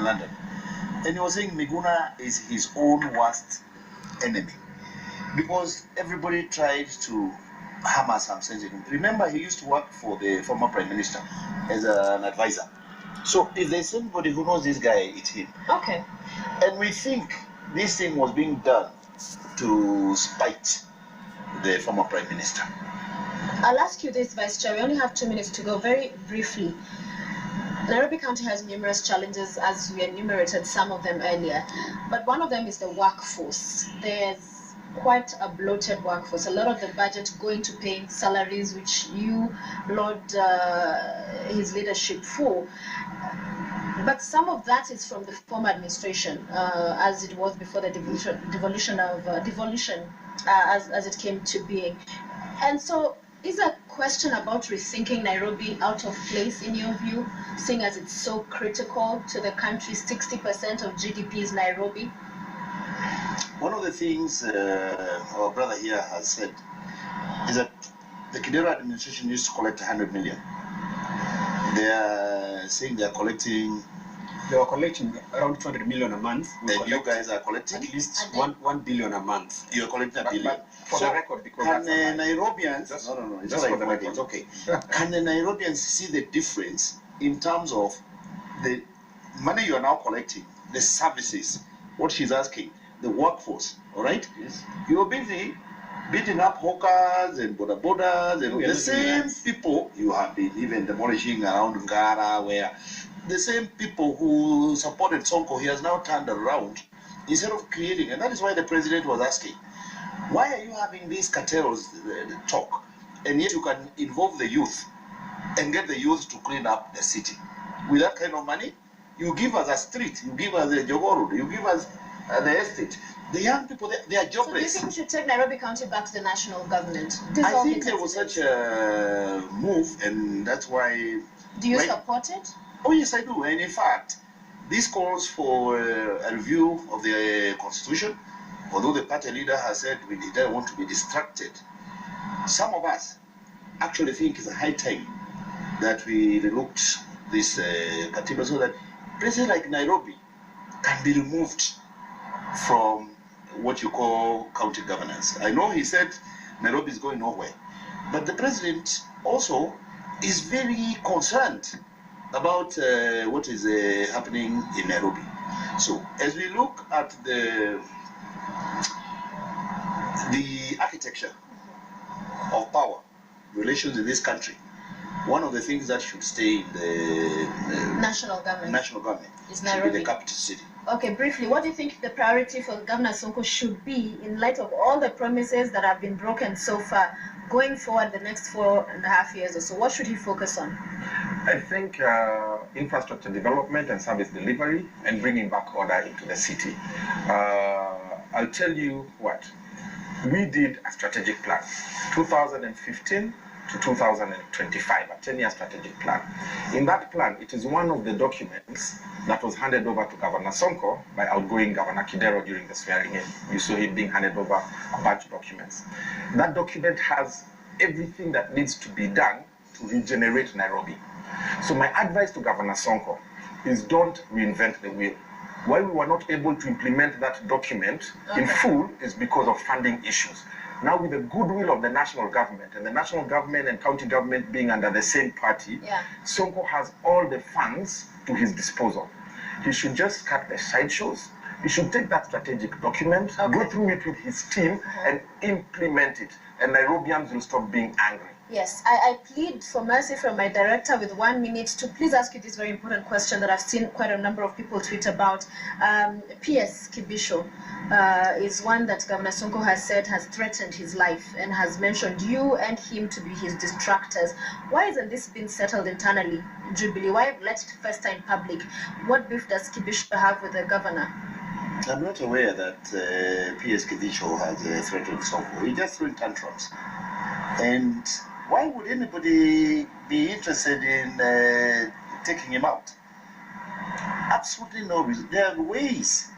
London. And he was saying Miguna is his own worst enemy. Because everybody tried to hammer some sense in him. Remember, he used to work for the former Prime Minister as an advisor. So if there's anybody who knows this guy, it's him. Okay. And we think this thing was being done to spite the former Prime Minister. I'll ask you this, Vice Chair. We only have 2 minutes to go. Very briefly, Nairobi County has numerous challenges, as we enumerated some of them earlier. But one of them is the workforce. There's quite a bloated workforce. A lot of the budget going to paying salaries, which you laud his leadership for. But some of that is from the former administration, as it was before the devolution as it came to being. And so, is a question about rethinking Nairobi out of place in your view, seeing as it's so critical to the country? 60% of GDP is Nairobi. One of the things our brother here has said is that the Kidero administration used to collect 100 million. They are saying they are collecting. They were collecting around 200 million a month. And you guys are collecting at least 1 billion a month. You are collecting a billion. For the record, because can the Nairobians? No, it's just for the record. It's okay. Can the Nairobians see the difference in terms of the money you are now collecting, the services, what she's asking, the workforce? All right. Yes. You are busy beating up hawkers and bodabodas and the same people you have been even demolishing around Ngara, where the same people who supported Sonko, he has now turned around instead of creating. And that is why the president was asking, why are you having these cartels talk, and yet you can involve the youth and get the youth to clean up the city? With that kind of money, you give us a street, you give us a Jogoo, you give us the estate. The young people, they are jobless. So do you think we should take Nairobi County back to the national government? I think there was such a move, and that's why... Do you support it? Oh yes, I do. And in fact, this calls for a review of the constitution. Although the party leader has said we don't want to be distracted, some of us actually think it's a high time that we relooked this Katiba so that places like Nairobi can be removed from what you call county governance. I know he said Nairobi is going nowhere, but the president also is very concerned about what is happening in Nairobi. So as we look at the architecture of power relations in this country, one of the things that should stay in the national government is Nairobi, the capital city. Okay, briefly, what do you think the priority for Governor Sonko should be in light of all the promises that have been broken so far, going forward the next 4.5 years or so? What should he focus on? I think infrastructure development and service delivery and bringing back order into the city. I'll tell you what. We did a strategic plan, 2015 to 2025, a 10-year strategic plan. In that plan, it is one of the documents that was handed over to Governor Sonko by outgoing Governor Kidero during the swearing-in. You saw him being handed over a bunch of documents. That document has everything that needs to be done to regenerate Nairobi. So my advice to Governor Sonko is don't reinvent the wheel. Why we were not able to implement that document in full is because of funding issues. Now with the goodwill of the national government, and the national government and county government being under the same party, Sonko has all the funds to his disposal. He should just cut the sideshows. He should take that strategic document, go through it with his team, and implement it. And Nairobians will stop being angry. Yes, I plead for mercy from my director with 1 minute to please ask you this very important question that I've seen quite a number of people tweet about. PS Kibisho is one that Governor Sonko has said has threatened his life and has mentioned you and him to be his distractors. Why hasn't this been settled internally, Jubilee? Why have let it fester in public? What beef does Kibisho have with the governor? I'm not aware that PS Kibisho has threatened Sonko. He just threw tantrums. And why would anybody be interested in taking him out? Absolutely no reason. There are ways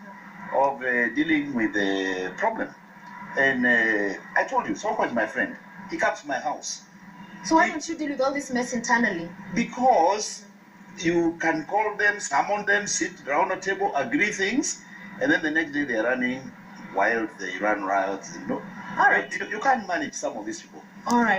of dealing with the problem. And I told you, Sonko is my friend. He comes to my house. So why don't you deal with all this mess internally? Because you can call them, summon them, sit around a table, agree things, and then the next day they're running wild, they run riots, you know. All right. You can't manage some of these people. All right.